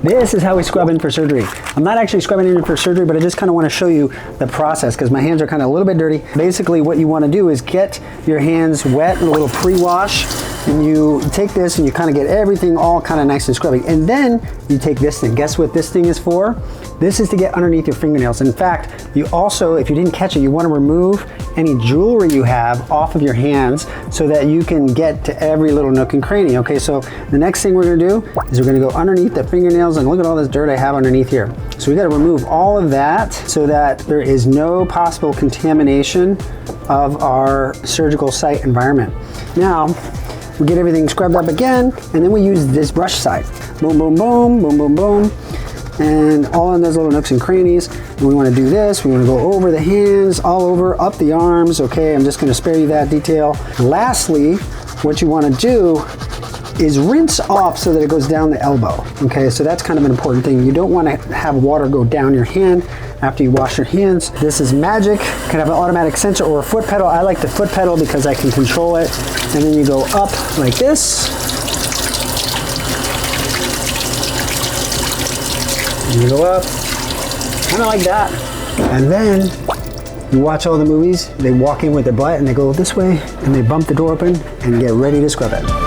This is how we scrub in for surgery. I'm not actually scrubbing in for surgery, but I just kind of want to show you the process because my hands are kind of a little bit dirty. Basically, what you want to do is get your hands wet, a little pre-wash, and you take this and you kind of get everything all kind of nice and scrubby. And then you take this thing. Guess what this thing is for? This is to get underneath your fingernails. In fact, you also, if you didn't catch it, you want to remove any jewelry you have off of your hands so that you can get to every little nook and cranny. Okay, so the next thing we're going to do is we're going to go underneath the fingernails, and look at all this dirt I have underneath here. So we got to remove all of that so that there is no possible contamination of our surgical site environment. Now, we get everything scrubbed up again, and then we use this brush side. Boom, boom, boom, boom, boom, boom. And all in those little nooks and crannies. And we want to do this. We want to go over the hands, all over, up the arms. Okay, I'm just going to spare you that detail. Lastly, what you want to do is rinse off so that it goes down the elbow. Okay, so that's kind of an important thing. You don't want to have water go down your hand after you wash your hands. This is magic. You can have an automatic sensor or a foot pedal. I like the foot pedal because I can control it. And then you go up like this. And you go up, kind of like that. And then you watch all the movies. They walk in with their butt and they go this way and they bump the door open and get ready to scrub it.